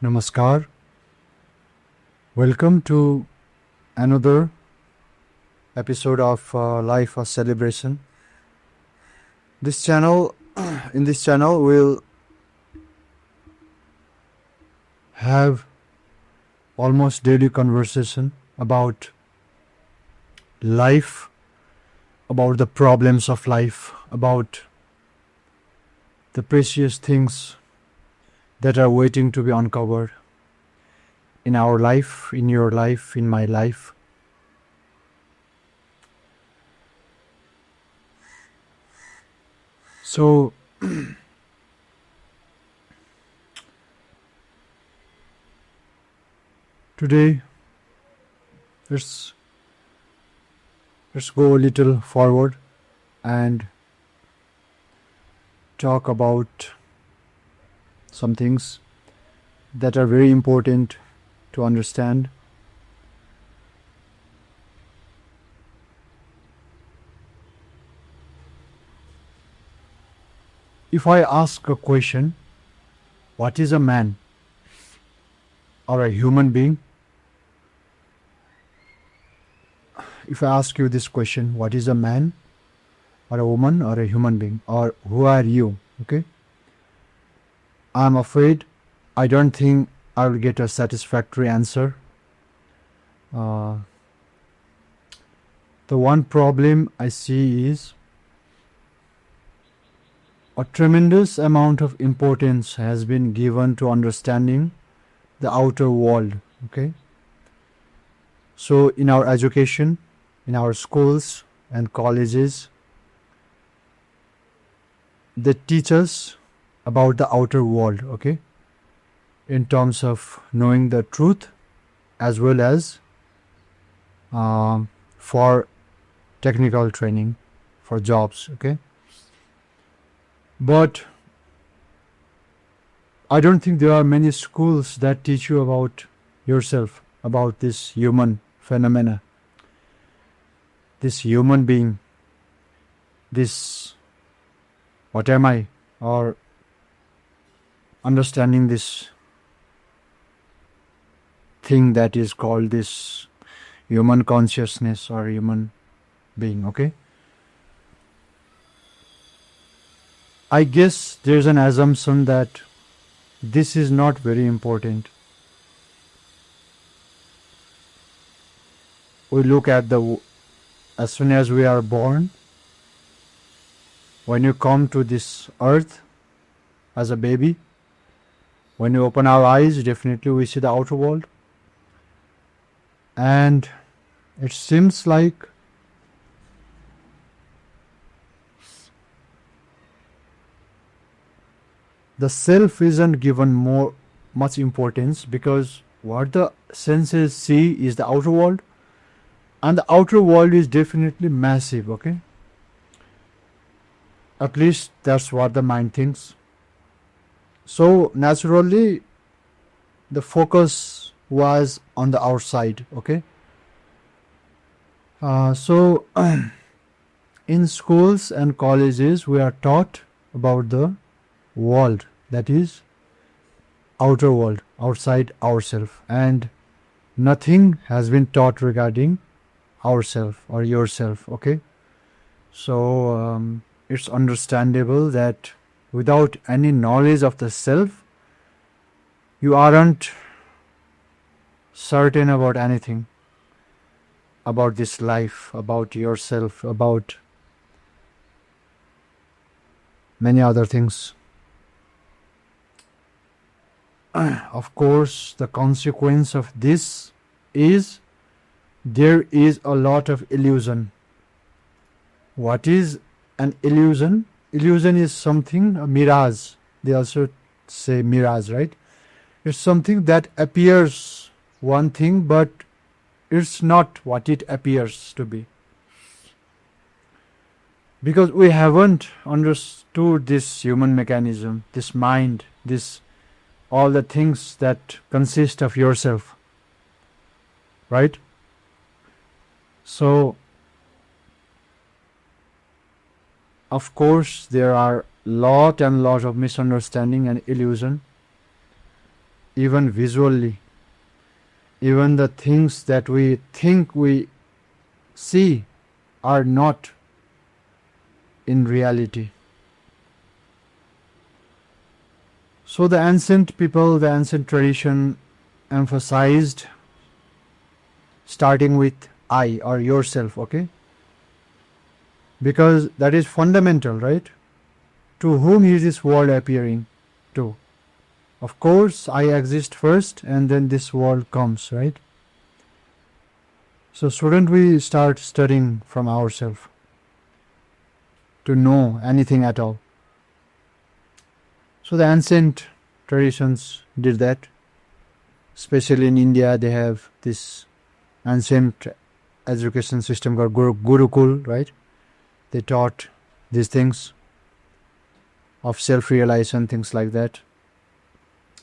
Namaskar. Welcome to another episode of Life a Celebration. This channel, in this channel, we'll have almost daily conversation about life, about the problems of life, about the precious things that are waiting to be uncovered in our life, in your life, in my life. So, today, let's go a little forward and talk about some things that are very important to understand. If I ask a question, what is a man or a human being? If I ask you this question, what is a man or a woman or a human being, or who are you? Okay? I'm afraid I don't think I will get a satisfactory answer. The one problem I see is a tremendous amount of importance has been given to understanding the outer world. Okay? So in our education, in our schools and colleges, they teach us about the outer world, okay, in terms of knowing the truth as well as for technical training for jobs, okay. But I don't think there are many schools that teach you about yourself, about this human phenomena, this human being, this what am I, or understanding this thing that is called this human consciousness or human being, okay? I guess there's an assumption that this is not very important. We look at as soon as we are born, when you come to this earth as a baby, when you open our eyes, definitely we see the outer world. And it seems like the self isn't given much importance, because what the senses see is the outer world, and the outer world is definitely massive, okay? At least that's what the mind thinks. So naturally, the focus was on the outside, okay? So in schools and colleges, we are taught about the world, that is outer world, outside ourselves, and nothing has been taught regarding ourselves or yourself, okay? So it's understandable that without any knowledge of the self, you aren't certain about anything, about this life, about yourself, about many other things. Of course, the consequence of this is there is a lot of illusion. What is an illusion? Illusion is something, a mirage. They also say mirage, right? It's something that appears one thing, but it's not what it appears to be. Because we haven't understood this human mechanism, this mind, this all the things that consist of yourself, right? So of course there are lot and lot of misunderstanding and illusion. even visually. Even the things that we think we see are not in reality. So the ancient people, the ancient tradition emphasized starting with I or yourself, okay? Because that is fundamental, right? To whom is this world appearing to? Of course, I exist first and then this world comes, right? So shouldn't we start studying from ourselves to know anything at all? So the ancient traditions did that. Especially in India, they have this ancient education system called Gurukul, right? They taught these things of self-realization, things like that.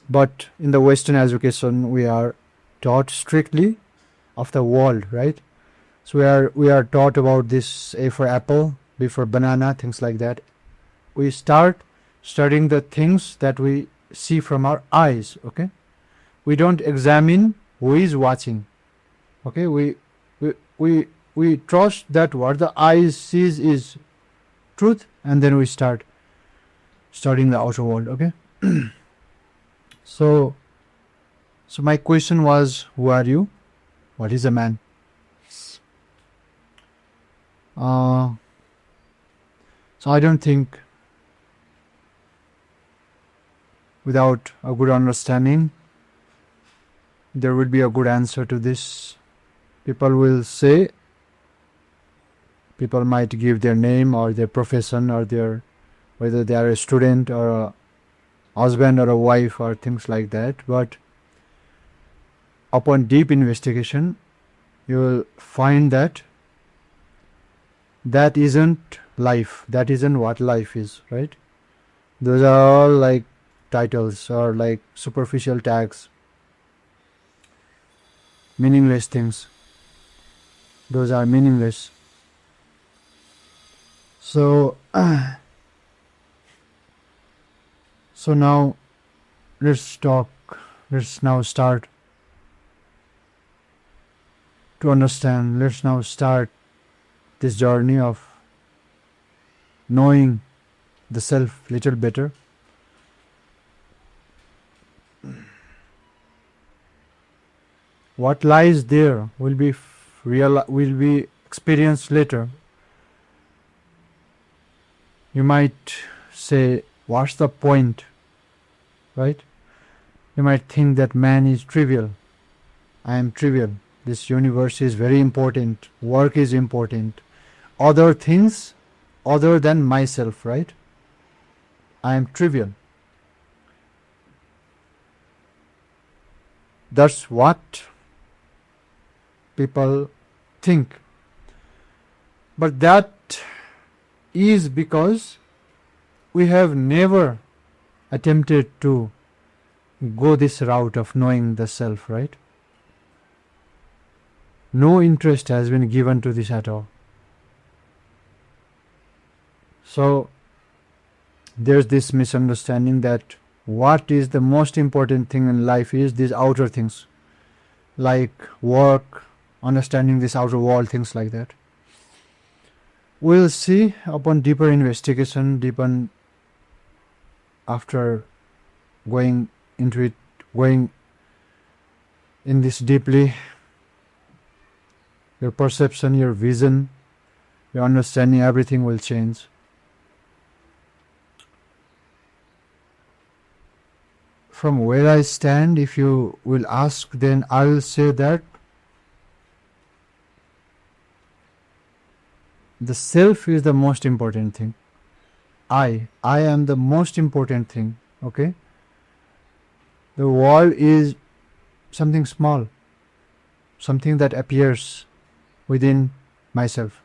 But in the Western education, we are taught strictly of the world, right? So we are taught about this: A for apple, B for banana, things like that. We start studying the things that we see from our eyes, okay? We don't examine who is watching, okay? We trust that what the eye sees is truth, and then we start studying the outer world, okay? So my question was, who are you? What is a man? So I don't think without a good understanding there will be a good answer to this. People will say, people might give their name or their profession or their, whether they are a student or a husband or a wife or things like that, but upon deep investigation you will find that that isn't life, that isn't what life is, right? Those are all like titles or like superficial tags, meaningless things. Those are meaningless. So so now let's now start to understand. Let's now start this journey of knowing the self little better. What lies there will be experienced later. You might say, what's the point? Right? You might think that man is trivial. I am trivial. This universe is very important. Work is important. Other things other than myself, right? I am trivial. That's what people think. But that is because we have never attempted to go this route of knowing the self, right? No interest has been given to this at all. So there's this misunderstanding that what is the most important thing in life is these outer things, like work, understanding this outer world, things like that. We'll see upon deeper investigation, after going into it, going in this deeply, your perception, your vision, your understanding, everything will change. From where I stand, if you will ask, then I will say that the self is the most important thing. I am the most important thing, okay? The world is something small, something that appears within myself.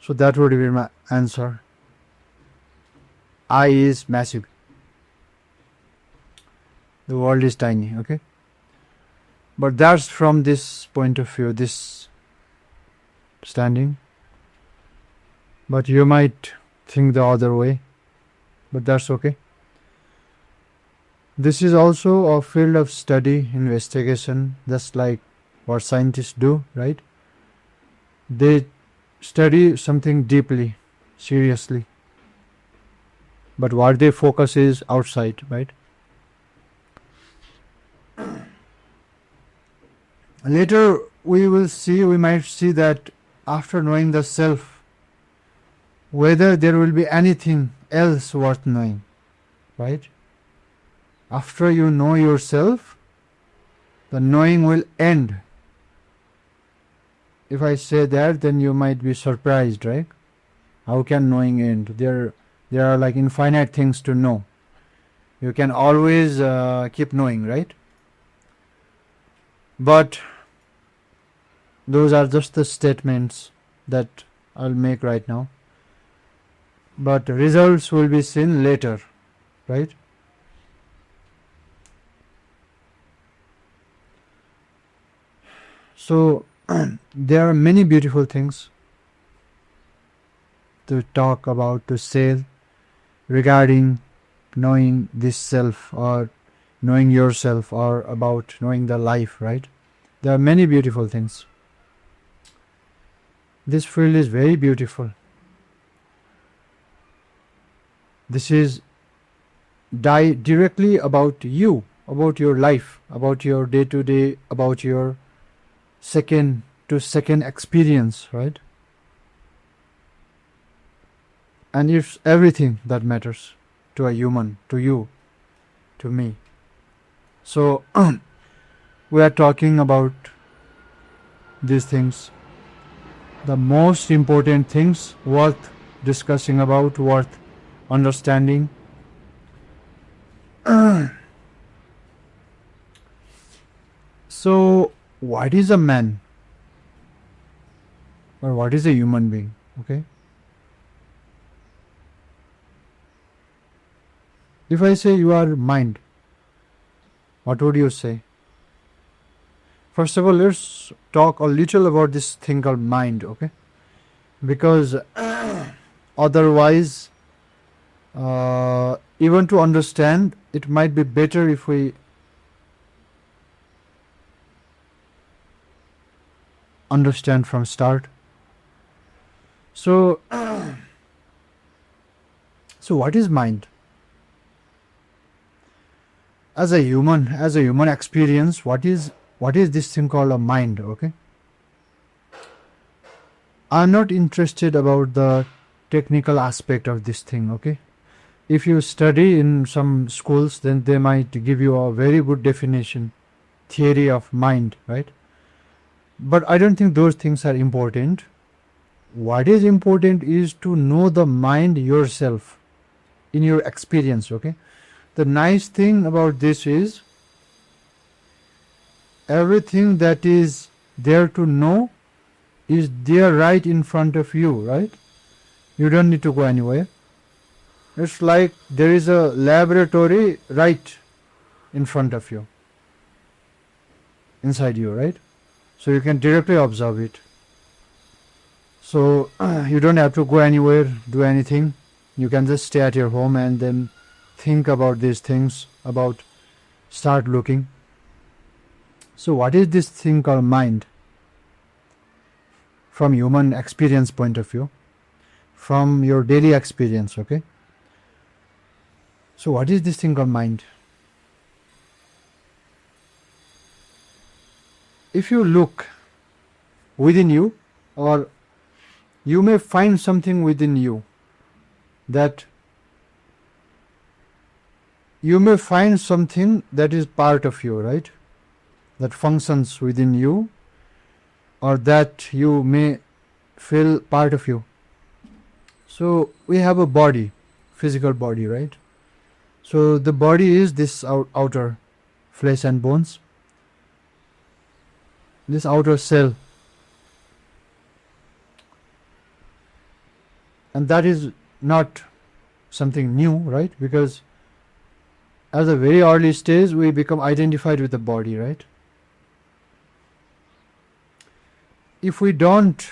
So that would be my answer. I is massive. The world is tiny, okay? But that's from this point of view, this standing. But you might think the other way, but that's okay. This is also a field of study, investigation, just like what scientists do, right? They study something deeply, seriously, but what they focus is outside, right? Later we might see that after knowing the self, whether there will be anything else worth knowing, right? After you know yourself, the knowing will end. If I say that, then you might be surprised, right? How can knowing end? There are like infinite things to know. You can always keep knowing, right? But those are just the statements that I'll make right now. But results will be seen later, right? So there are many beautiful things to talk about, to say regarding knowing this self or knowing yourself or about knowing the life, right? There are many beautiful things. This field is very beautiful. This is directly about you, about your life, about your day-to-day, about your second-to-second experience, right? And it's everything that matters to a human, to you, to me. So we are talking about these things, the most important things worth discussing about, worth understanding. So what is a man, or what is a human being? Okay, if I say you are mind, what would you say? First of all, let's talk a little about this thing called mind, okay? Because otherwise, even to understand, it might be better if we understand from start. So what is mind? As a human experience, what is this thing called a mind? Okay, I'm not interested about the technical aspect of this thing. Okay, if you study in some schools, then they might give you a very good definition, theory of mind, right? But I don't think those things are important. What is important is to know the mind yourself in your experience. Okay, the nice thing about this is everything that is there to know is there right in front of you, right? You don't need to go anywhere. It's like there is a laboratory right in front of you, inside you, right? So you can directly observe it. So you don't have to go anywhere, do anything. You can just stay at your home and then think about these things, start looking. So what is this thing called mind? From human experience point of view, from your daily experience, okay? So what is this thing called mind? If you look within you, or you may find something within you, that you may find something that is part of you, right? That functions within you, or that you may feel part of you. So we have a body, physical body, right? So the body is this outer flesh and bones, this outer cell, and that is not something new, right? Because at a very early stage we become identified with the body, right? If we don't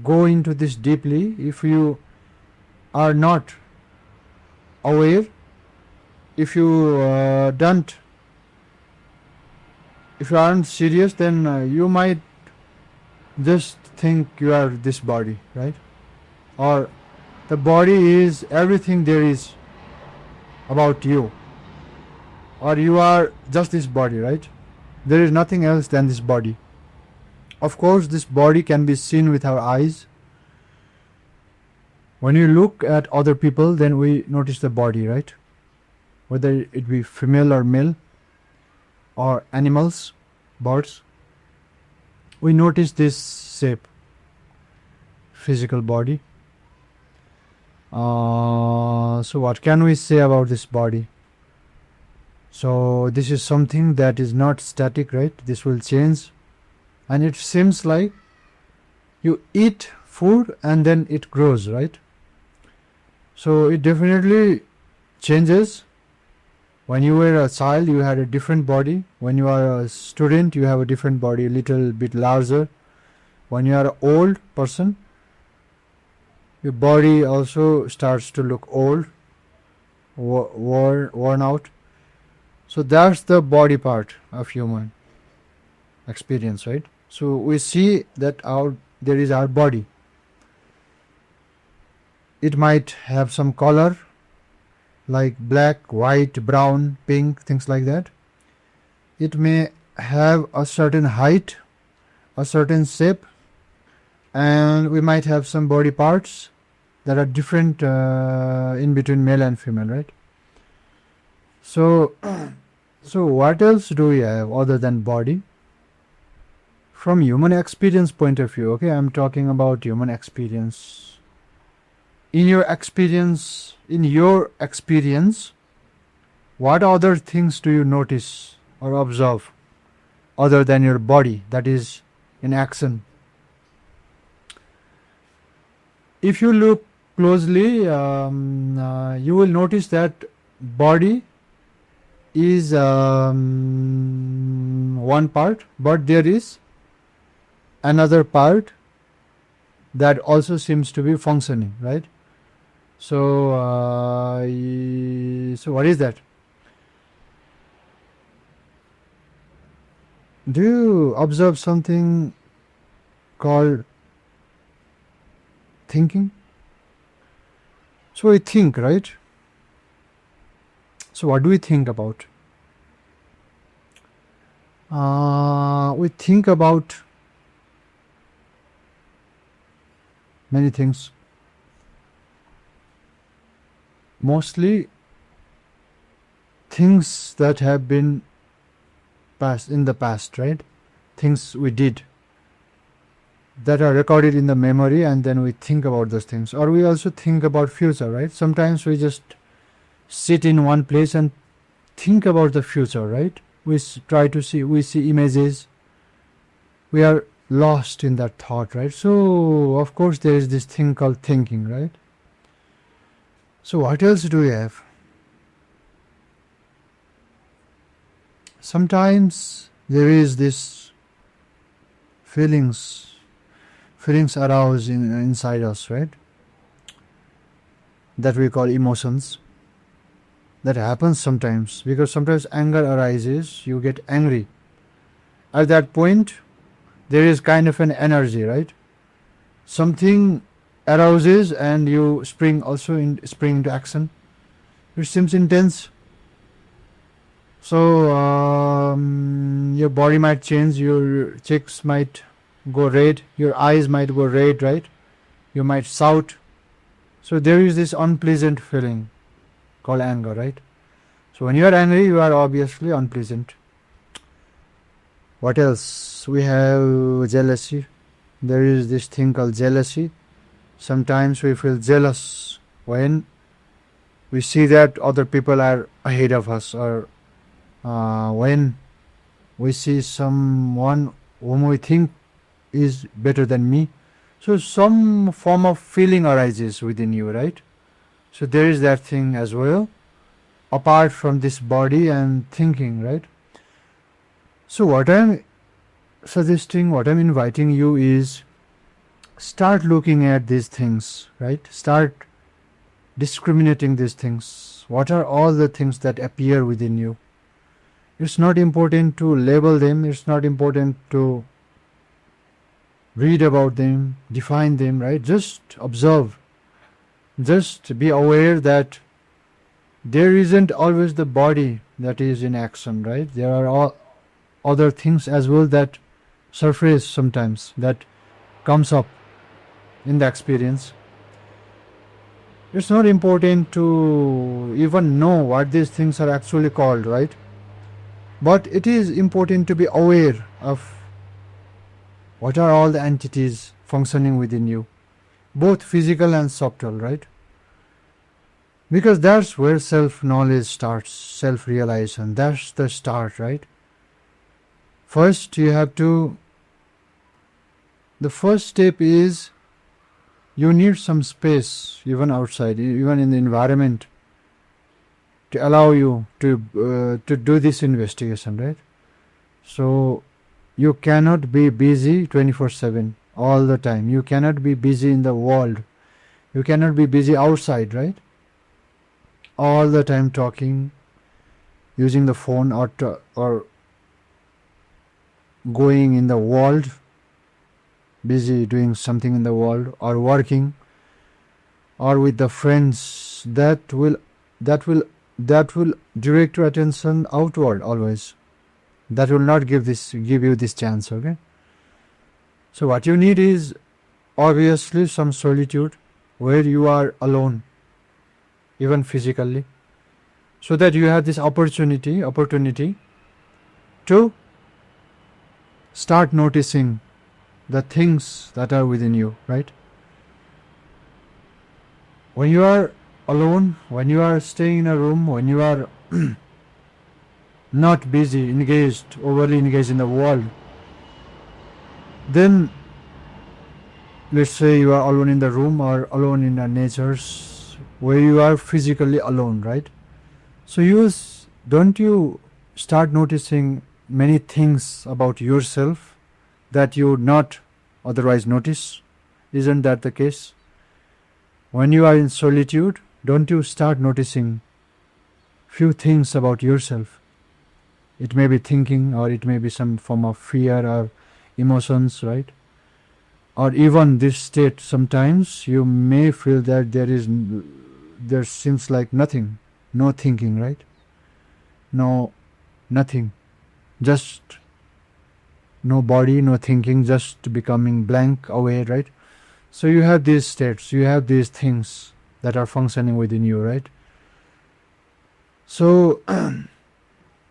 go into this deeply, if you are not aware, if you aren't serious, then you might just think you are this body, right? Or the body is everything there is about you, or you are just this body, right? There is nothing else than this body. Of course, this body can be seen with our eyes. When you look at other people, then we notice the body, right? Whether it be female or male, or animals, birds, we notice this shape, physical body. So what can we say about this body? So this is something that is not static, right? This will change, and it seems like you eat food and then it grows, right? So it definitely changes. When you were a child, you had a different body. When you are a student, you have a different body, a little bit larger. When you are an old person, your body also starts to look old, worn out. So that's the body part of human experience, right? So we see that there is our body. It might have some color, like black, white, brown, pink, things like that. It may have a certain height, a certain shape, and we might have some body parts that are different in between male and female, right? So what else do we have other than body? From human experience point of view, okay, I'm talking about human experience. In your experience, what other things do you notice or observe other than your body that is in action? If you look closely, you will notice that body is one part, but there is another part that also seems to be functioning, right? So what is that? Do you observe something called thinking? So we think, right? So what do we think about? We think about many things. Mostly things that have been in the past, right? Things we did that are recorded in the memory, and then we think about those things. Or we also think about future, right? Sometimes we just sit in one place and think about the future, right? We see images. We are lost in that thought, right? So of course there is this thing called thinking, right? So what else do we have? Sometimes there is this feelings arouse inside us, right? That we call emotions. That happens sometimes, because sometimes anger arises, you get angry. At that point, there is kind of an energy, right? Something arouses and you spring into action. It seems intense. So your body might change, your cheeks might go red, your eyes might go red, right? You might shout. So there is this unpleasant feeling called anger, right? So when you are angry, you are obviously unpleasant. What else? We have jealousy. There is this thing called jealousy. Sometimes we feel jealous when we see that other people are ahead of us, or when we see someone whom we think is better than me. So some form of feeling arises within you, right? So there is that thing as well, apart from this body and thinking, right? So what I'm suggesting, what I'm inviting you is, start looking at these things, right? Start discriminating these things. What are all the things that appear within you? It's not important to label them. It's not important to read about them, define them, right? Just observe. Just be aware that there isn't always the body that is in action, right? There are all other things as well that surface sometimes, that comes up in the experience. It's not important to even know what these things are actually called, right? But it is important to be aware of what are all the entities functioning within you, both physical and subtle, right? Because that's where self-knowledge starts, self-realization. That's the start, right? First, the first step is you need some space, even outside, even in the environment, to allow you to do this investigation, right? So you cannot be busy 24/7 all the time. You cannot be busy in the world. You cannot be busy outside, right? All the time talking, using the phone, or going in the world, busy doing something in the world, or working, or with the friends. That will direct your attention outward always. That will not give you this chance, okay? So what you need is obviously some solitude where you are alone, even physically, so that you have this opportunity to start noticing the things that are within you, right? When you are alone, when you are staying in a room, when you are not busy, overly engaged in the world, then let's say you are alone in the room or alone in the natures where you are physically alone, right? So don't you start noticing many things about yourself that you would not otherwise notice? Isn't that the case? When you are in solitude, don't you start noticing few things about yourself? It may be thinking, or it may be some form of fear or emotions, right? Or even this state, sometimes you may feel that there seems like nothing, no thinking, right? No, nothing. Just no body, no thinking, just becoming blank, aware, right? So you have these states, you have these things that are functioning within you, right? So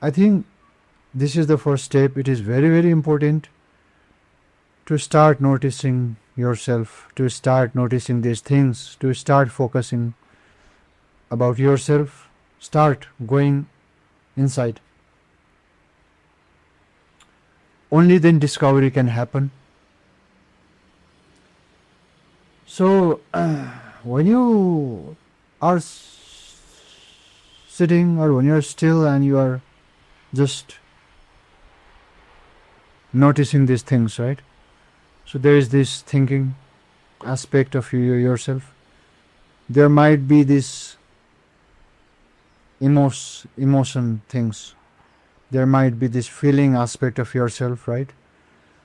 I think this is the first step. It is very, very important to start noticing yourself, to start noticing these things, to start focusing about yourself, start going inside. Only then discovery can happen. So when you are sitting, or when you are still and you are just noticing these things, right? So there is this thinking aspect of yourself. There might be this emotion things. There might be this feeling aspect of yourself, right?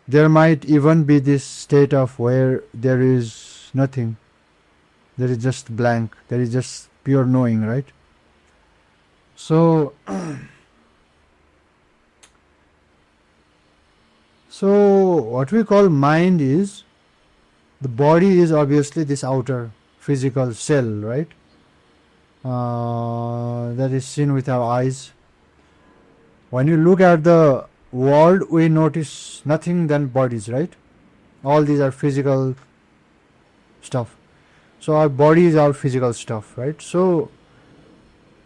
There might even be this state of where there is nothing. There is just blank. There is just pure knowing, right? So what we call mind is, the body is obviously this outer physical shell, right? That is seen with our eyes. When you look at the world, we notice nothing than bodies, right? All these are physical stuff. So our body is our physical stuff, right? So,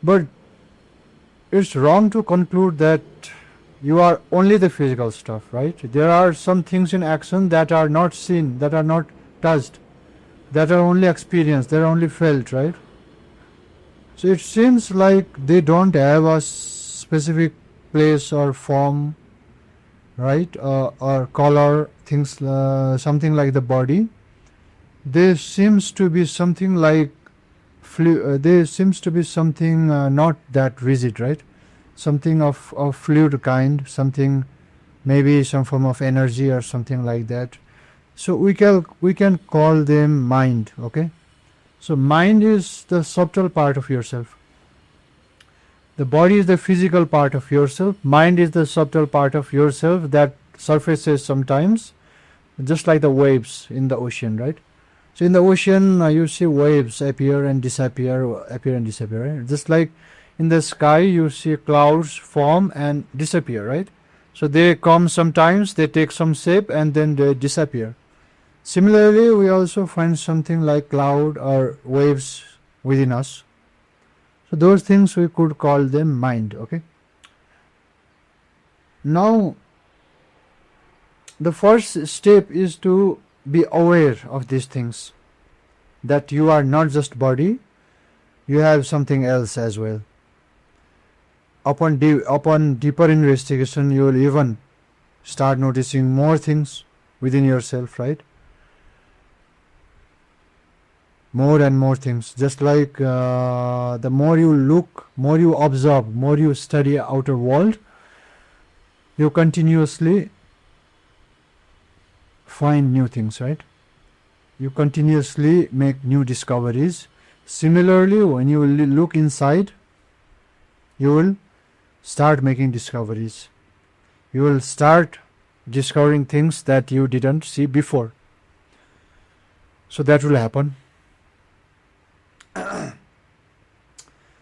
but it's wrong to conclude that you are only the physical stuff, right? There are some things in action that are not seen, that are not touched, that are only experienced, that are only felt, right? So it seems like they don't have a specific place or form, right? Or color, things, something like the body. There seems to be something like there seems to be something not that rigid, right? Something of fluid kind, something, maybe some form of energy or something like that. So we can call them mind. Okay, so mind is the subtle part of yourself. The body is the physical part of yourself. Mind is the subtle part of yourself that surfaces sometimes, just like the waves in the ocean, right? So in the ocean, you see waves appear and disappear, right? Just like in the sky, you see clouds form and disappear, right? So they come sometimes, they take some shape, and then they disappear. Similarly, we also find something like cloud or waves within us. So those things we could call them mind. Okay. Now, the first step is to be aware of these things, that you are not just body, you have something else as well. Upon deeper investigation, you will even start noticing more things within yourself, right? More and more things. Just like the more you look, more you observe, more you study outer world, you continuously find new things, right? You continuously make new discoveries. Similarly, when you look inside, you will start making discoveries. You will start discovering things that you didn't see before. So that will happen.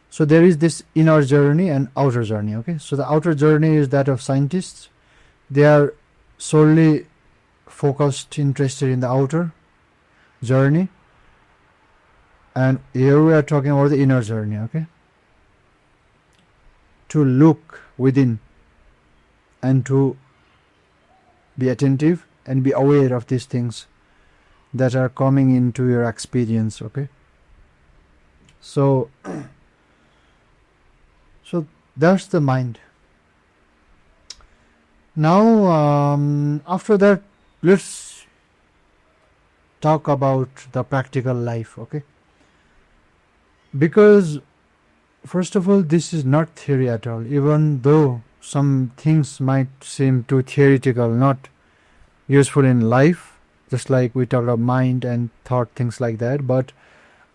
So there is this inner journey and outer journey. Okay, so the outer journey is that of scientists. They are solely focused, interested in the outer journey, and here we are talking about the inner journey. Okay, to look within and to be attentive and be aware of these things that are coming into your experience. Okay, so that's the mind. Now after that, let's talk about the practical life. Okay, because first of all, this is not theory at all, even though some things might seem too theoretical, not useful in life, just like we talked about mind and thought, things like that. But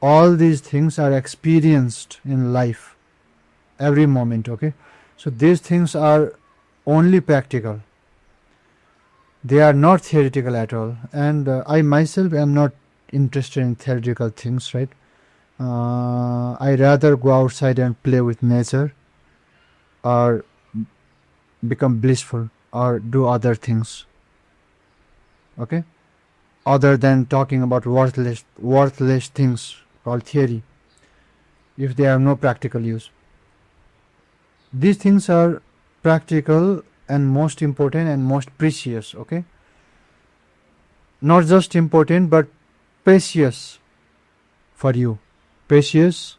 all these things are experienced in life every moment. Okay, so these things are only practical. They are not theoretical at all. And I myself am not interested in theoretical things, right? I rather go outside and play with nature, or become blissful, or do other things. Okay, other than talking about worthless things called theory, if they have no practical use. These things are practical and most important and most precious. Okay, not just important but precious for you, precious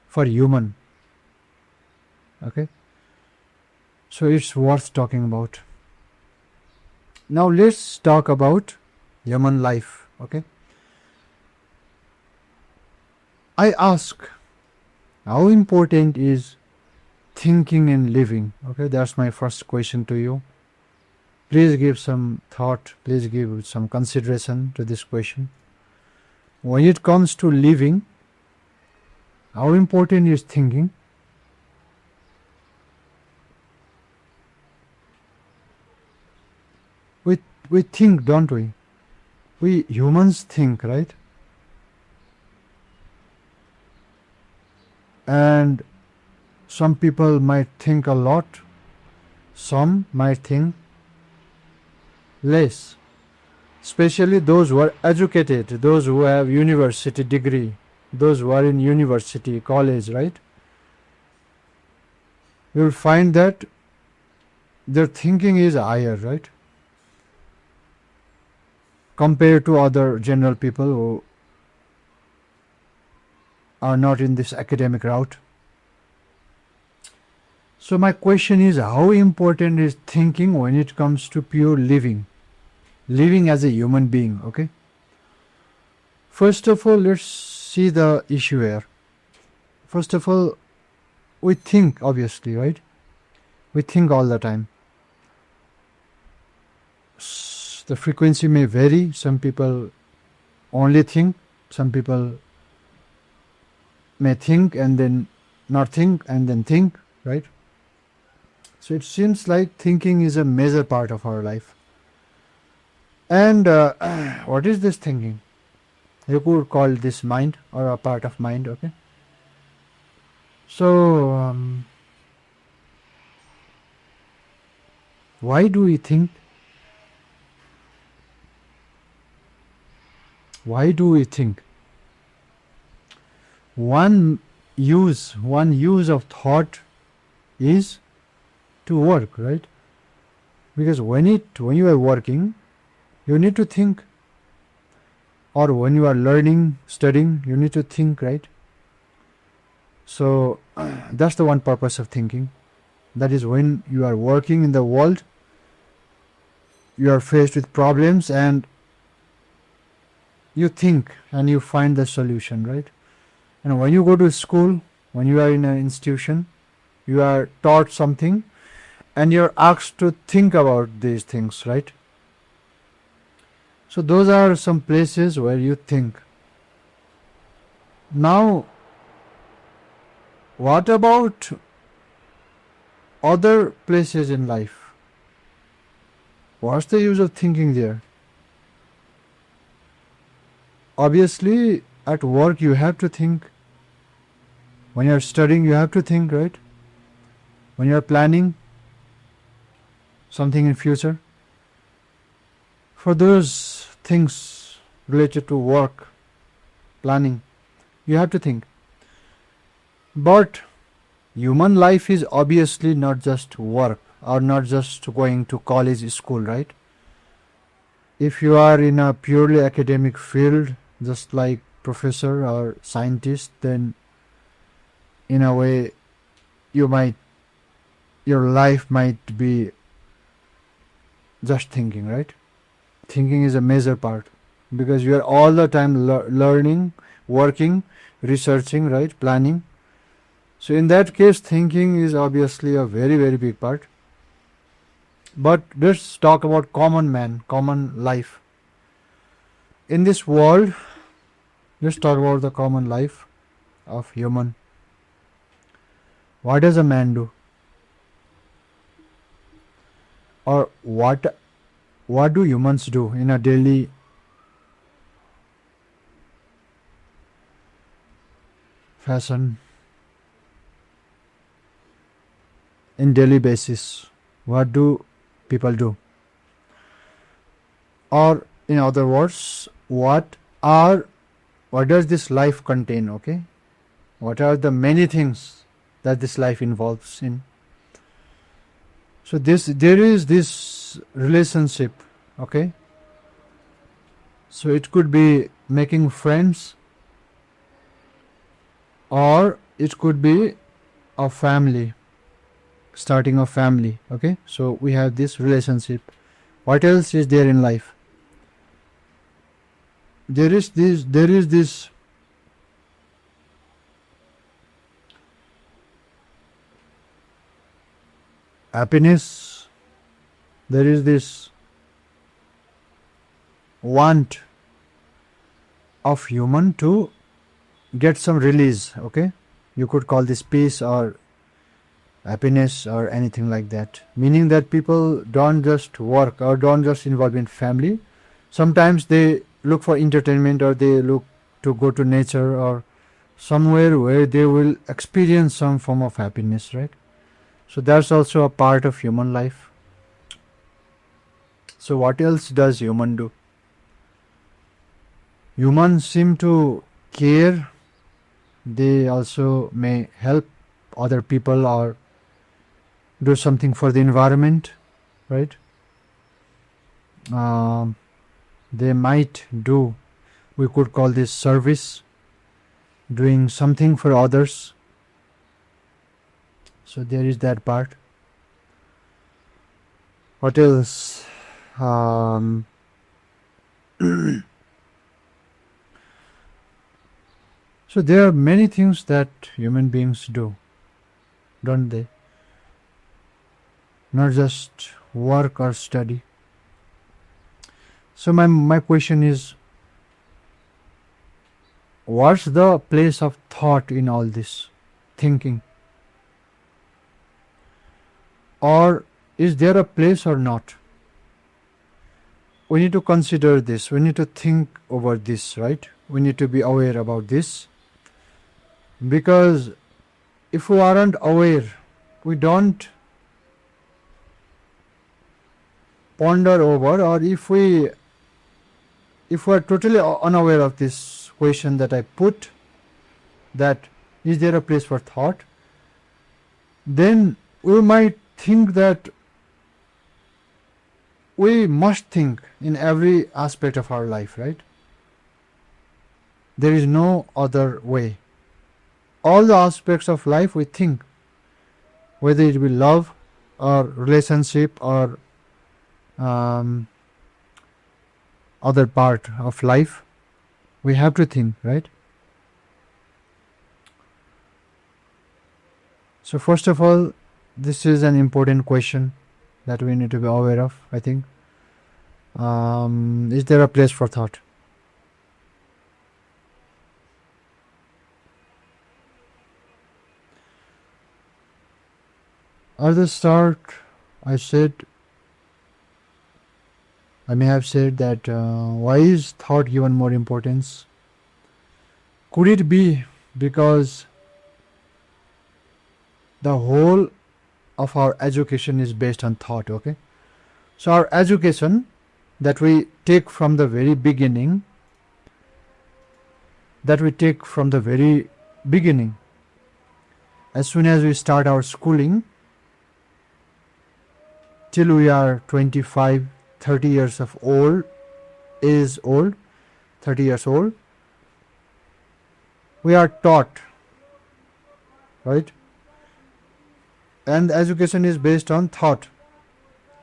for human. Okay, so it's worth talking about. Now let's talk about human life. Okay, I ask, how important is thinking and living? Okay, that's my first question to you. Please give some thought, please give some consideration to this question. When it comes to living, how important is thinking? We think, don't we? We humans think, right? And some people might think a lot, some might think less, especially those who are educated, those who have university degree, those who are in university, college, right? You will find that their thinking is higher, right, compared to other general people who are not in this academic route. So my question is, how important is thinking when it comes to pure living as a human being? Okay, first of all, let's see the issue here. First of all, we think, obviously, right? We think all the time. The frequency may vary. Some people only think, some people may think and then not think and then think, right? So it seems like thinking is a major part of our life. And what is this thinking? You could call this mind or a part of mind, okay? So, why do we think? Why do we think? One use of thought is to work, right? Because when you are working, you need to think. Or when you are learning, studying, you need to think, right? So that's the one purpose of thinking. That is, when you are working in the world, you are faced with problems and you think and you find the solution, right? And when you go to school, when you are in an institution, you are taught something and you are asked to think about these things, right? So those are some places where you think. Now, what about other places in life? What's the use of thinking there? Obviously, at work you have to think. When you are studying, you have to think, right? When you are planning something in future, for those things related to work, planning, you have to think. But human life is obviously not just work or not just going to college, school, right? If you are in a purely academic field, just like professor or scientist, then in a way your life might be just thinking, right? Thinking is a major part because you are all the time learning, working, researching, right? Planning. So in that case, thinking is obviously a very, very big part. But let's talk about common man, common life. In this world, let's talk about the common life of human. What does a man do? Or what do humans do in a daily fashion? In daily basis, what do people do? Or in other words, what does this life contain, okay? What are the many things that this life involves in? So there is this relationship, okay? So it could be making friends, or it could be a family, starting a family, okay? So we have this relationship. What else is there in life? There is this happiness, there is this want of human to get some release, okay? You could call this peace or happiness or anything like that, meaning that people don't just work or don't just involve in family. Sometimes they look for entertainment, or they look to go to nature or somewhere where they will experience some form of happiness, right? So that's also a part of human life. So what else does human do? Humans seem to care. They also may help other people or do something for the environment, right? They might do, we could call this service, doing something for others. So there is that part. What else? So there are many things that human beings do, don't they? Not just work or study. So my question is, what's the place of thought in all this thinking? Or is there a place or not? We need to consider this. We need to think over this, right? We need to be aware about this. Because if we aren't aware, we don't ponder over, or if we are totally unaware of this question that I put, that is there a place for thought, then we might think that we must think in every aspect of our life, right? There is no other way. All the aspects of life we think, whether it be love or relationship or other part of life, we have to think, right? So first of all, this is an important question that we need to be aware of, I think. Is there a place for thought? At the start, I may have said that why is thought given more importance? Could it be because the whole of our education is based on thought, okay? So our education that we take from the very beginning, as soon as we start our schooling, till we are 25, 30 years of old, 30 years old, we are taught, right? And education is based on thought.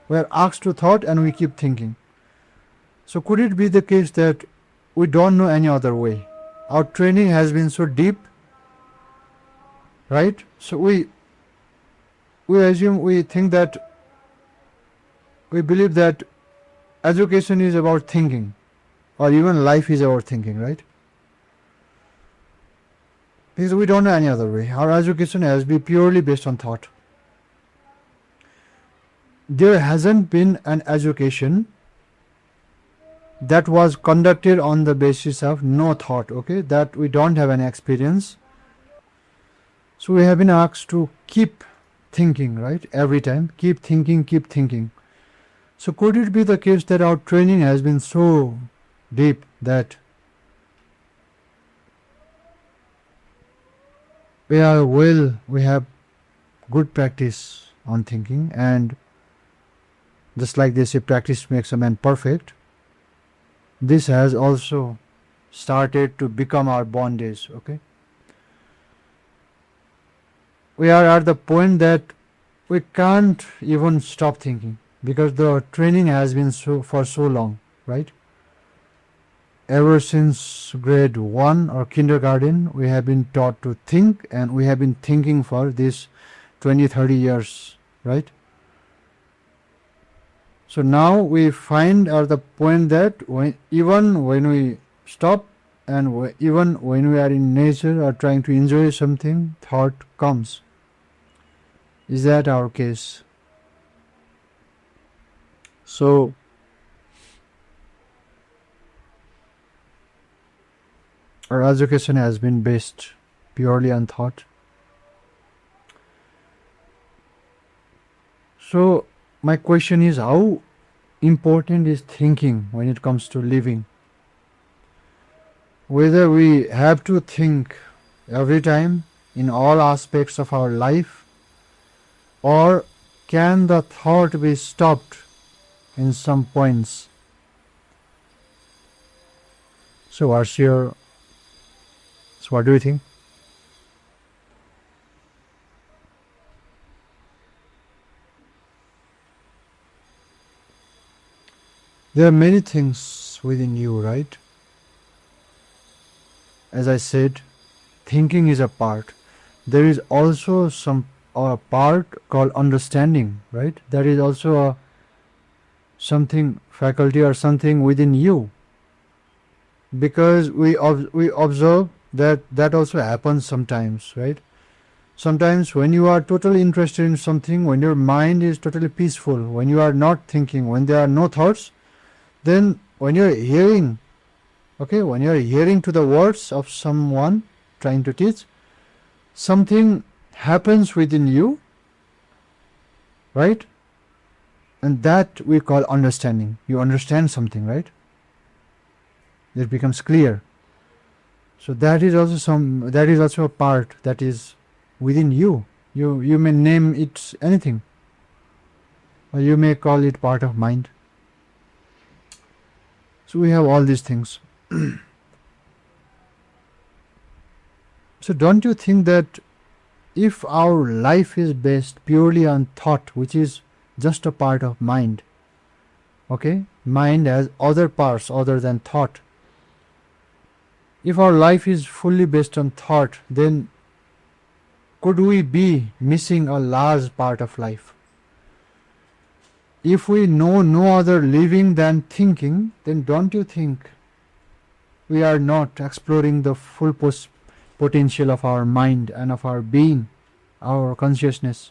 We are asked to thought and we keep thinking. So could it be the case that we don't know any other way? Our training has been so deep, right? So we think that, we believe that education is about thinking, or even life is about thinking, right? Because we don't know any other way. Our education has been purely based on thought. There hasn't been an education that was conducted on the basis of no thought, okay? That we don't have an experience. So we have been asked to keep thinking, right? Every time, keep thinking. So could it be the case that our training has been so deep that we have good practice on thinking, and just like they say, practice makes a man perfect. This has also started to become our bondage, okay? We are at the point that we can't even stop thinking because the training has been for so long, right? Ever since grade 1 or kindergarten, we have been taught to think, and we have been thinking for this 20-30 years, right? So now we find at the point that even when we stop and even when we are in nature or trying to enjoy something, thought comes. Is that our case? So our education has been based purely on thought. So my question is, how important is thinking when it comes to living? Whether we have to think every time in all aspects of our life, or can the thought be stopped in some points? So what do you think? There are many things within you, right? As I said, thinking is a part, there is also a part called understanding, right? That is also a something faculty or something within you, because we observe that also happens sometimes, right? Sometimes when you are totally interested in something, when your mind is totally peaceful, when you are not thinking, when there are no thoughts, then when you're hearing, okay, when you're hearing to the words of someone trying to teach, something happens within you, right? And that we call understanding. You understand something, right? It becomes clear. So that is also a part that is within you. You may name it anything, or you may call it part of mind. So we have all these things. So don't you think that if our life is based purely on thought, which is just a part of mind, okay, mind has other parts other than thought. If our life is fully based on thought, then could we be missing a large part of life? If we know no other living than thinking, then don't you think we are not exploring the full potential of our mind and of our being, our consciousness?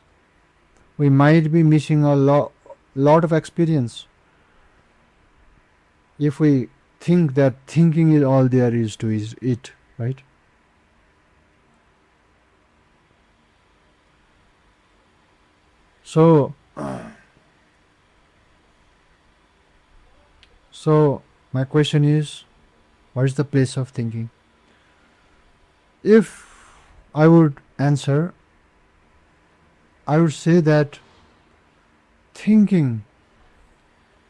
We might be missing a lot of experience if we think that thinking is all there is to it, right? So my question is, what is the place of thinking? If I would answer, I would say that thinking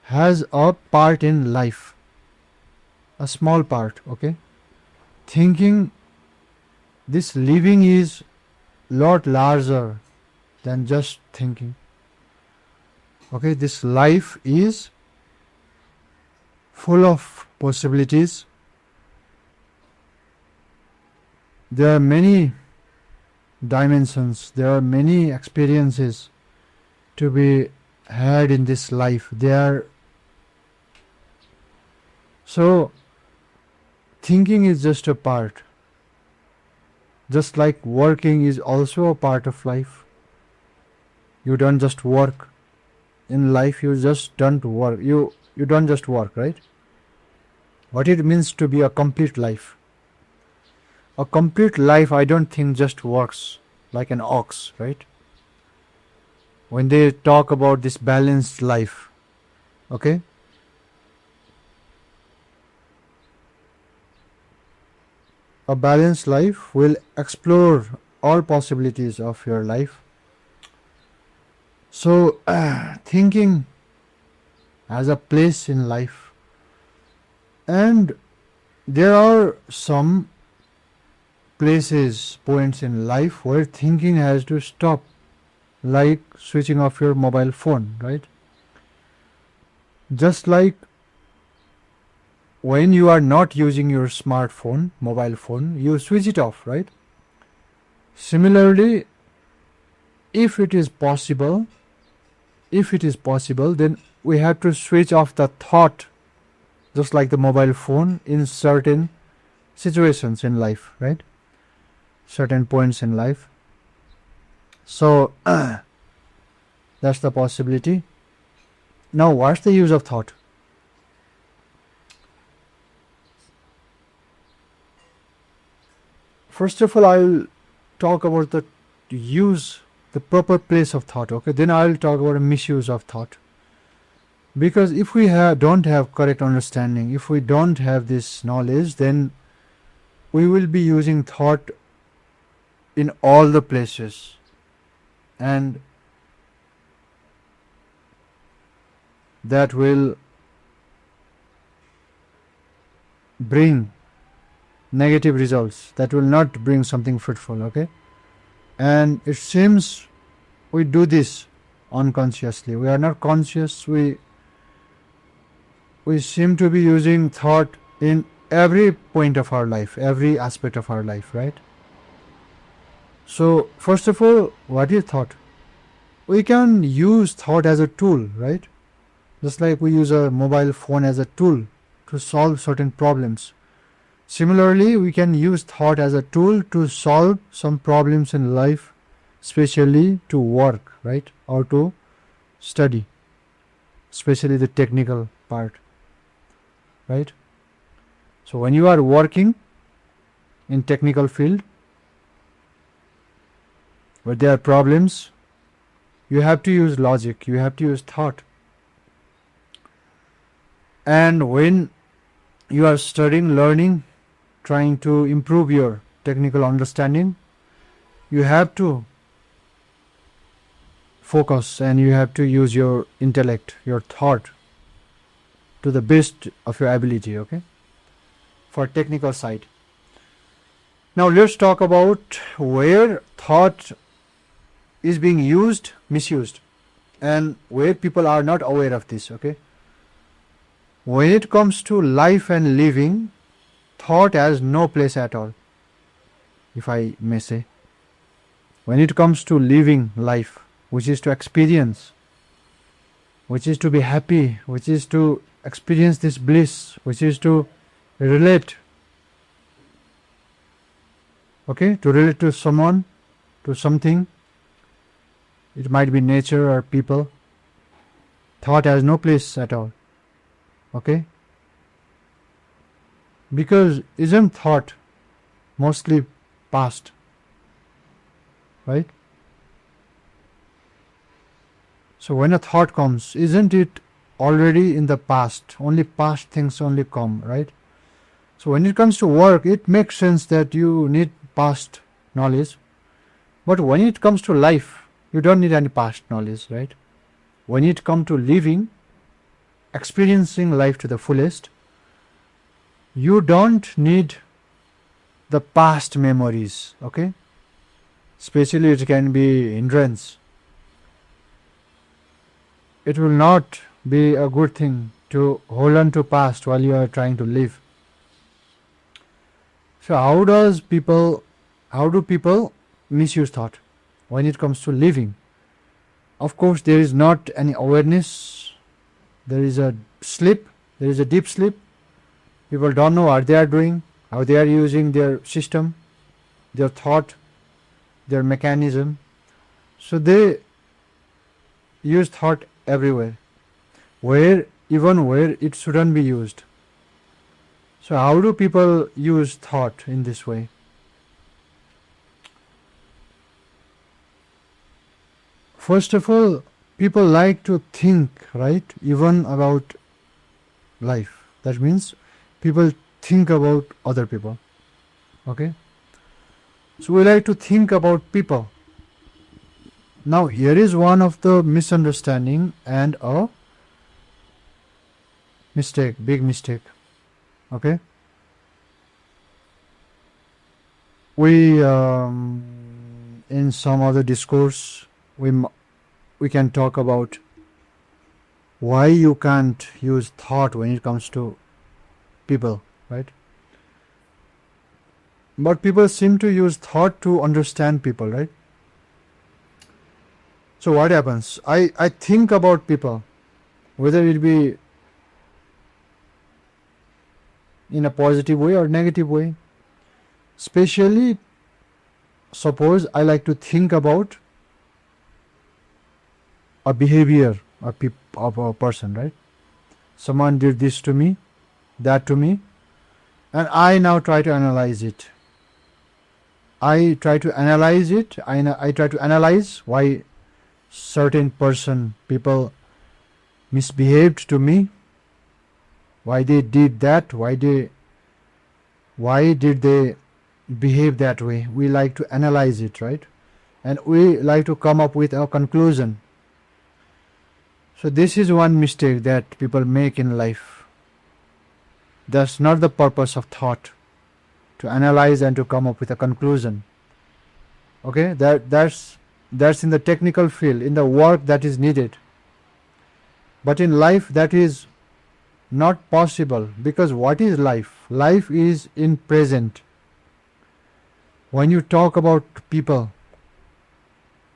has a part in life, a small part, okay? Thinking, this living is lot larger than just thinking. Okay, this life is full of possibilities. There are many dimensions, there are many experiences to be had in this life. So thinking is just a part. Just like working is also a part of life. You don't just work. In life you just don't work. You don't just work, right? What it means to be a complete life. A complete life, I don't think just works like an ox, right? When they talk about this balanced life, okay? A balanced life will explore all possibilities of your life. So, thinking has a place in life. And there are some places, points in life where thinking has to stop, like switching off your mobile phone, right? Just like when you are not using your smartphone, mobile phone, you switch it off, right? Similarly, if it is possible, then we have to switch off the thought, just like the mobile phone, in certain situations in life, right? Certain points in life. So that's the possibility. Now, what's the use of thought? First of all, I'll talk about the use, the proper place of thought, okay? Then I'll talk about a misuse of thought. Because if we don't have correct understanding, if we don't have this knowledge, then we will be using thought in all the places, and that will bring negative results, that will not bring something fruitful, okay? And it seems we do this unconsciously. We are not conscious. We seem to be using thought in every point of our life, every aspect of our life, right? So first of all, what is thought? We can use thought as a tool, right? Just like we use a mobile phone as a tool to solve certain problems. Similarly, we can use thought as a tool to solve some problems in life, especially to work, right? Or to study, especially the technical part, right? So when you are working in technical field where there are problems, you have to use logic, you have to use thought. And when you are studying, learning, trying to improve your technical understanding, you have to focus and you have to use your intellect, your thought to the best of your ability, okay, for technical side. Now let's talk about where thought is being used, misused, and where people are not aware of this, okay. When it comes to life and living, thought has no place at all, if I may say. When it comes to living life, which is to experience, which is to be happy, which is to experience this bliss, which is to relate, okay, to relate to someone, to something, it might be nature or people, thought has no place at all, okay. Because isn't thought mostly past, right? So when a thought comes, isn't it already in the past? Only past things only come, right? So when it comes to work, it makes sense that you need past knowledge. But when it comes to life, you don't need any past knowledge, right? When it comes to living, experiencing life to the fullest, you don't need the past memories, okay? Especially it can be hindrance. It will not be a good thing to hold on to past while you are trying to live. So how do people misuse thought when it comes to living? Of course, there is not any awareness. There is a sleep. There is a deep sleep. People don't know what they are doing, how they are using their system, their thought, their mechanism. So they use thought everywhere, even where it shouldn't be used. So how do people use thought in this way? First of all, people like to think, right, even about life. That means people think about other people, okay. So we like to think about people. Now here is one of the misunderstanding and a mistake, big mistake, okay. We in some other discourse we can talk about why you can't use thought when it comes to people, right? But people seem to use thought to understand people, right? So what happens? I think about people, whether it be in a positive way or negative way. Especially, suppose I like to think about a behavior of a person, right? Someone did this to me, that to me, and I now try to analyze it. I try to analyze why certain people misbehaved to me, why they did that, why did they behave that way. We like to analyze it, right? And we like to come up with a conclusion. So this is one mistake that people make in life. That's not the purpose of thought, to analyze and to come up with a conclusion. Okay, that's in the technical field, in the work that is needed. But in life that is not possible, because what is life? Life is in present. When you talk about people,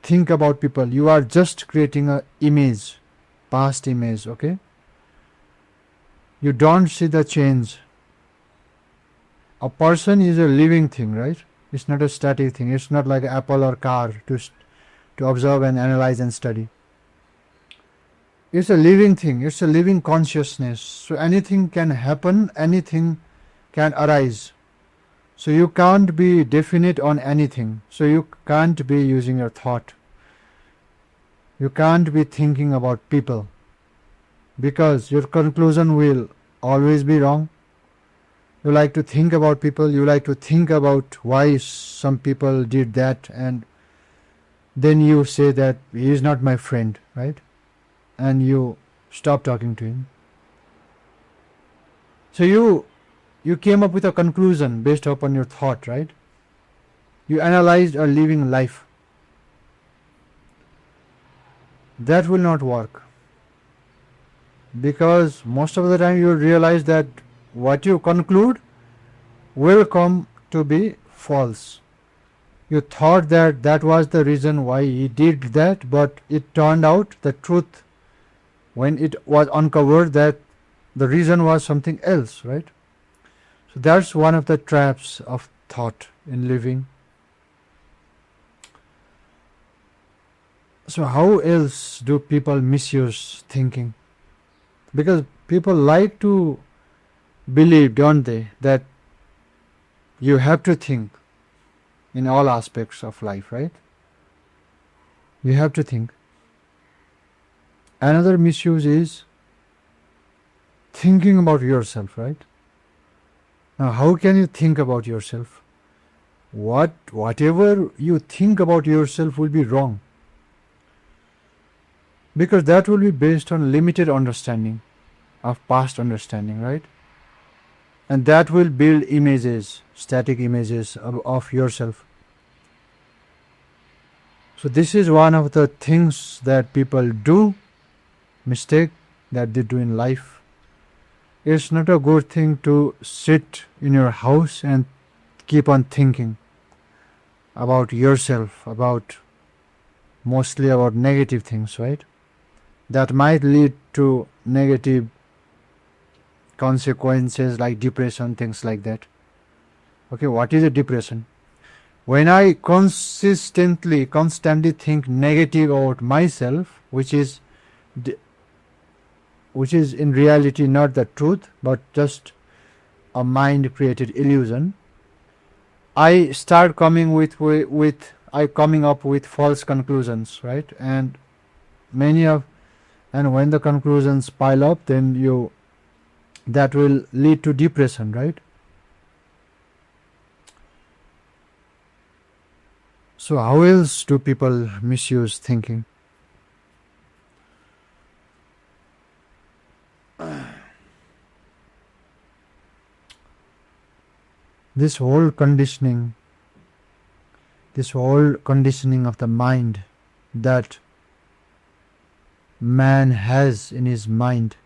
think about people, you are just creating a image, past image, okay? You don't see the change. A person is a living thing, right? It's not a static thing. It's not like apple or car to observe and analyze and study. It's a living thing. It's a living consciousness. So anything can happen, anything can arise. So you can't be definite on anything. So you can't be using your thought. You can't be thinking about people, because your conclusion will always be wrong. You like to think about people, you like to think about why some people did that, and then you say that he is not my friend, right? And you stop talking to him. So you came up with a conclusion based upon your thought, right? You analyzed a living life. That will not work, because most of the time you realize that what you conclude will come to be false. You thought that that was the reason why he did that, but it turned out the truth when it was uncovered that the reason was something else, right? So that's one of the traps of thought in living. So how else do people misuse thinking? Because people like to believe, don't they, that you have to think in all aspects of life, right? You have to think. Another misuse is thinking about yourself, right? Now, how can you think about yourself? Whatever you think about yourself will be wrong, because that will be based on limited understanding of past understanding, right? And that will build images, static images of yourself. So this is one of the things that people do, mistake that they do in life. It's not a good thing to sit in your house and keep on thinking about yourself, mostly about negative things, right? That might lead to negative consequences like depression, things like that. Okay, what is a depression? When I constantly think negative about myself, which is in reality not the truth, but just a mind created illusion, I start coming up with false conclusions, right? And when the conclusions pile up, then that will lead to depression, right? So how else do people misuse thinking? This whole conditioning of the mind that man has in his mind,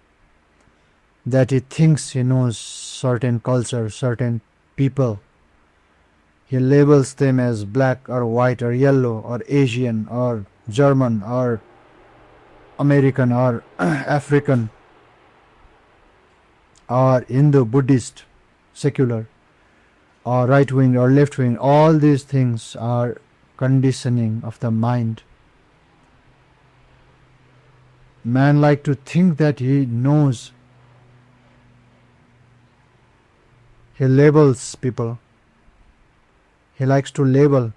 that he thinks he knows certain culture, certain people. He labels them as black or white or yellow or Asian or German or American or African or Hindu, Buddhist, secular, or right wing or left wing. All these things are conditioning of the mind. Man like to think that he knows. He labels people. He likes to label,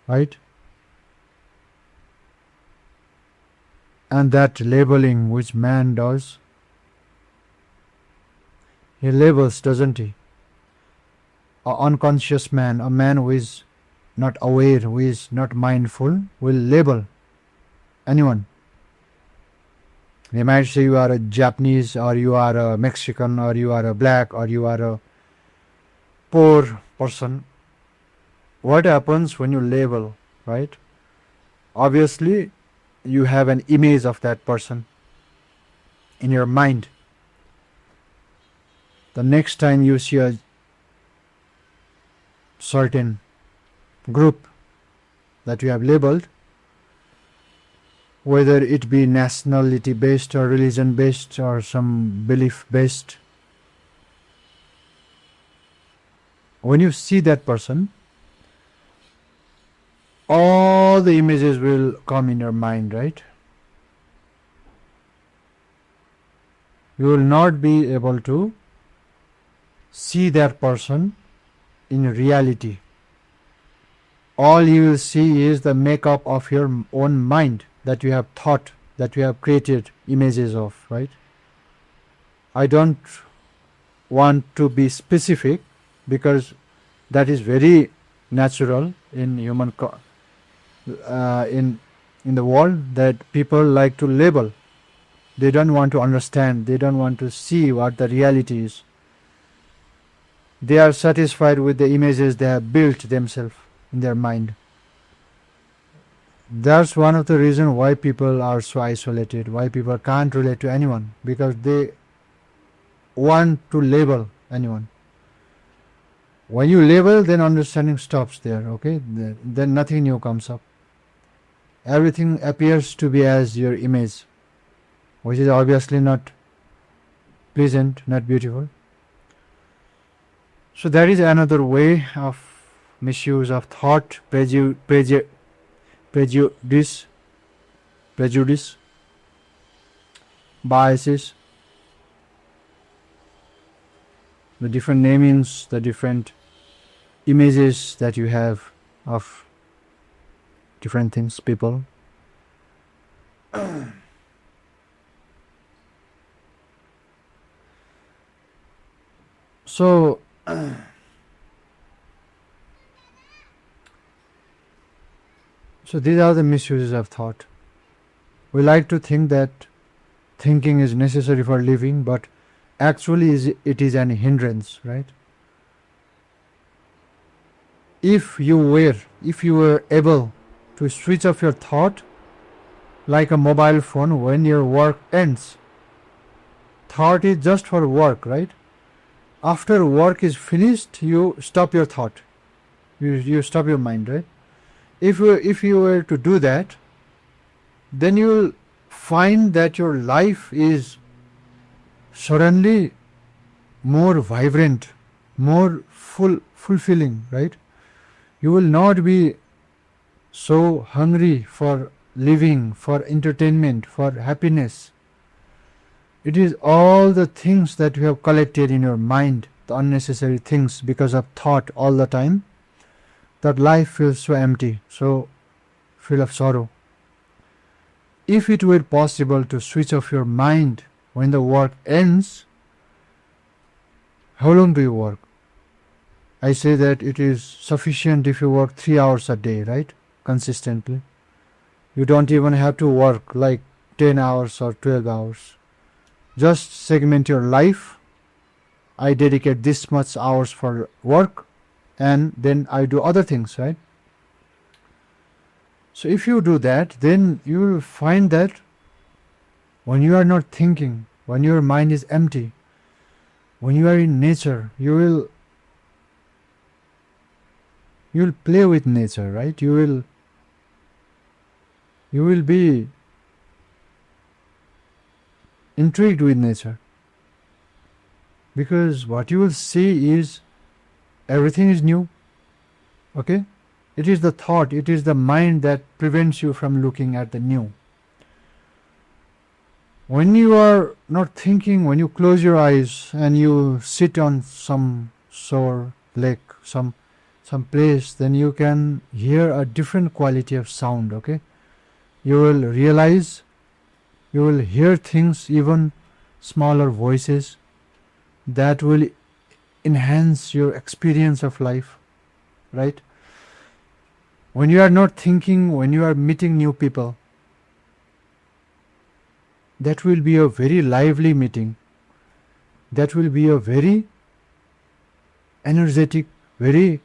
right? And that labeling which man does, he labels, doesn't he? An unconscious man, a man who is not aware, who is not mindful, will label anyone. They might say you are a Japanese, or you are a Mexican, or you are a black, or you are a poor person. What happens when you label, right? Obviously, you have an image of that person in your mind. The next time you see a certain group, that you have labeled, whether it be nationality based or religion based or some belief based, when you see that person, all the images will come in your mind, right? You will not be able to see that person in reality. All you will see is the makeup of your own mind that you have thought, that you have created images of, right? I don't want to be specific because that is very natural in human in the world, that people like to label. They don't want to understand, they don't want to see what the reality is. They are satisfied with the images they have built themselves in their mind. That's one of the reasons why people are so isolated, why people can't relate to anyone, because they want to label anyone. When you label, then understanding stops there, okay? Then nothing new comes up. Everything appears to be as your image, which is obviously not pleasant, not beautiful. So that is another way of misuse of thought, prejudice, biases, the different namings, the different images that you have of different things, people. So these are the misuses of thought. We like to think that thinking is necessary for living, but actually it is an hindrance, right? If you were able to switch off your thought like a mobile phone when your work ends, thought is just for work, right? After work is finished, you stop your thought. You stop your mind, right? If you were to do that, then you will find that your life is suddenly more vibrant, more fulfilling, right? You will not be so hungry for living, for entertainment, for happiness. It is all the things that you have collected in your mind, the unnecessary things because of thought all the time, that life feels so empty, so full of sorrow. If it were possible to switch off your mind when the work ends, how long do you work? I say that it is sufficient if you work 3 hours a day, right? Consistently. You don't even have to work like 10 hours or 12 hours. Just segment your life. I dedicate this much hours for work and then I do other things, right? So if you do that, then you will find that when you are not thinking, when your mind is empty, when you are in nature, you will play with nature, right? You will be intrigued with nature, because what you will see is everything is new, okay? It is the thought, it is the mind that prevents you from looking at the new. When you are not thinking, when you close your eyes and you sit on some shore, lake, some place, then you can hear a different quality of sound, okay? You will realize, you will hear things, even smaller voices, that will enhance your experience of life, right? When you are not thinking, when you are meeting new people, that will be a very lively meeting. That will be a very energetic, very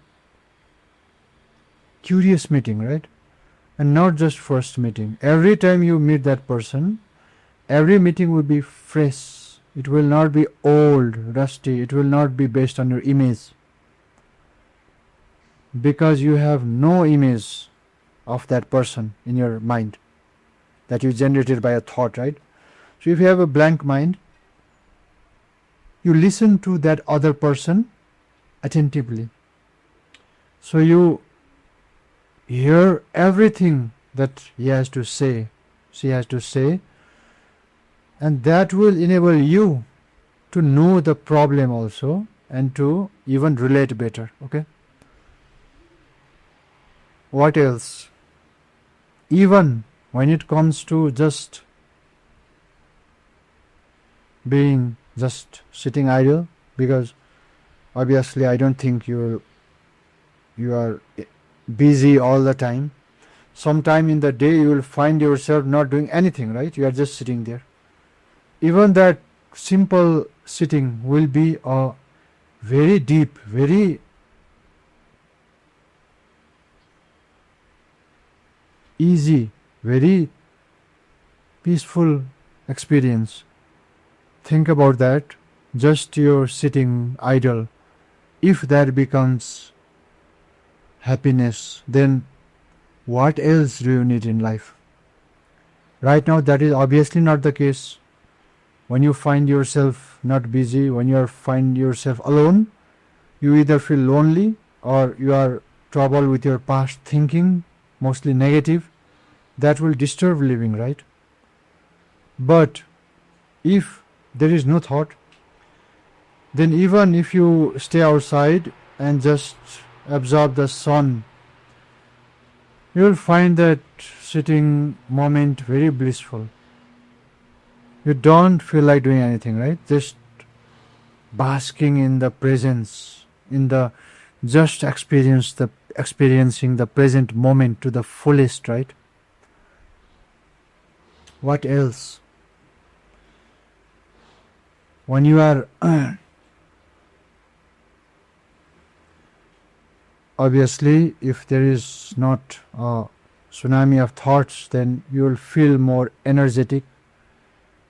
curious meeting, right? And not just first meeting. Every time you meet that person, every meeting will be fresh. It will not be old, rusty. It will not be based on your image. Because you have no image of that person in your mind that you generated by a thought, right? So if you have a blank mind, you listen to that other person attentively. So you hear everything that he has to say, she has to say, and that will enable you to know the problem also and to even relate better. Okay. What else? Even when it comes to just being just sitting idle, because obviously I don't think you are busy all the time. Sometime in the day you will find yourself not doing anything, right? You are just sitting there. Even that simple sitting will be a very deep, very easy, very peaceful experience. Think about that. Just you're sitting idle. If that becomes happiness, then what else do you need in life? Right now that is obviously not the case. When you find yourself not busy, when you find yourself alone, you either feel lonely or you are troubled with your past thinking, mostly negative. That will disturb living, right? But if there is no thought, then even if you stay outside and just absorb the sun, you will find that sitting moment very blissful. You don't feel like doing anything, right? Just basking in the presence, in the just experiencing the present moment to the fullest, right? What else? When you are obviously, if there is not a tsunami of thoughts, then you will feel more energetic.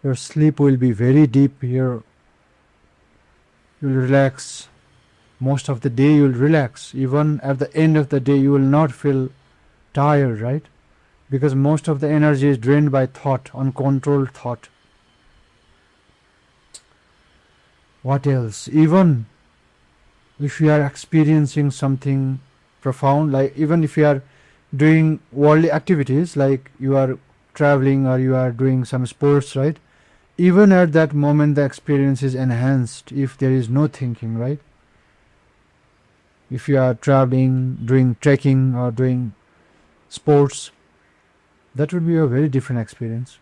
Your sleep will be very deep. You will relax. Most of the day you will relax. Even at the end of the day you will not feel tired, right? Because most of the energy is drained by thought, uncontrolled thought. What else? Even if you are experiencing something profound, like even if you are doing worldly activities, like you are traveling or you are doing some sports, right? Even at that moment the experience is enhanced if there is no thinking, right? If you are traveling, doing trekking or doing sports, that would be a very different experience.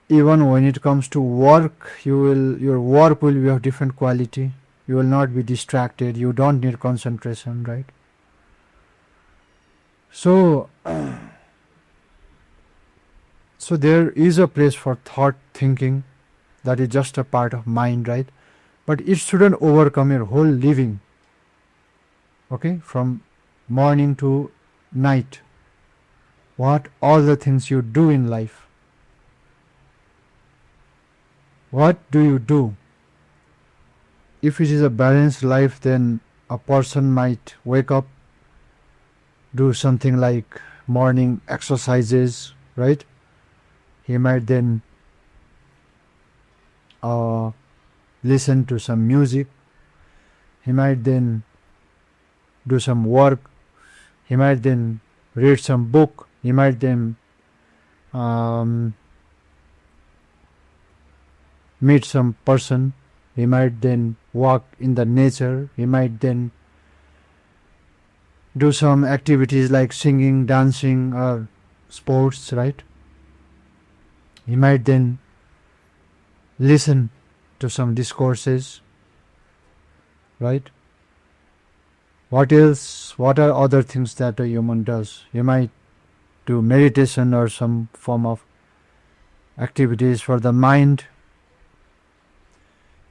Even when it comes to work, your work will be of different quality. You will not be distracted. You don't need concentration, right? So there is a place for thought thinking. That is just a part of mind, right? But it shouldn't overcome your whole living. Okay, from morning to night. What all the things you do in life. What do you do? If it is a balanced life, then a person might wake up, do something like morning exercises, right? He might then listen to some music. He might then do some work. He might then read some book. He might then meet some person. He might then walk in the nature. He might then do some activities like singing, dancing, or sports, right? He might then listen to some discourses, right? What else? What are other things that a human does? He might do meditation or some form of activities for the mind.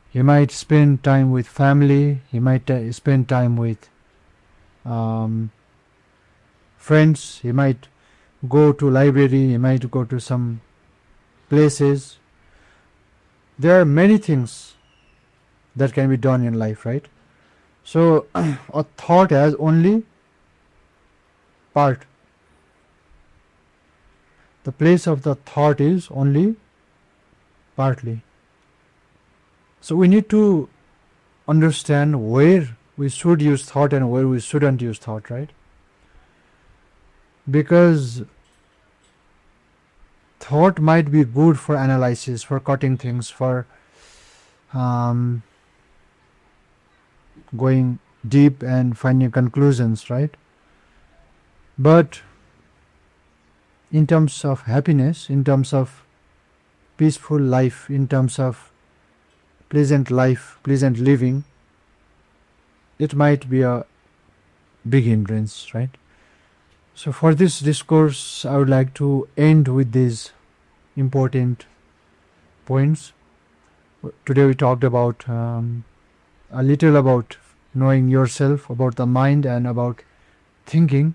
He might spend time with family. He might spend time with friends. He might go to library. He might go to some places. There are many things that can be done in life, right? So a thought has only part. The place of the thought is only partly. So we need to understand where we should use thought and where we shouldn't use thought, right? Because thought might be good for analysis, for cutting things, for going deep and finding conclusions, right? But in terms of happiness, in terms of peaceful life, in terms of pleasant life, pleasant living, it might be a big hindrance, right? So for this discourse, I would like to end with these important points. Today we talked about a little about knowing yourself, about the mind, and about thinking,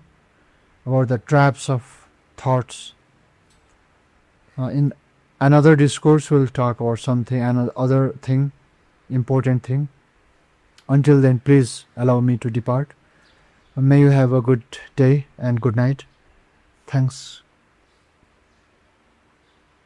about the traps of thoughts. In another discourse, we'll talk about something, another thing, important thing. Until then, please allow me to depart. May you have a good day and good night. Thanks.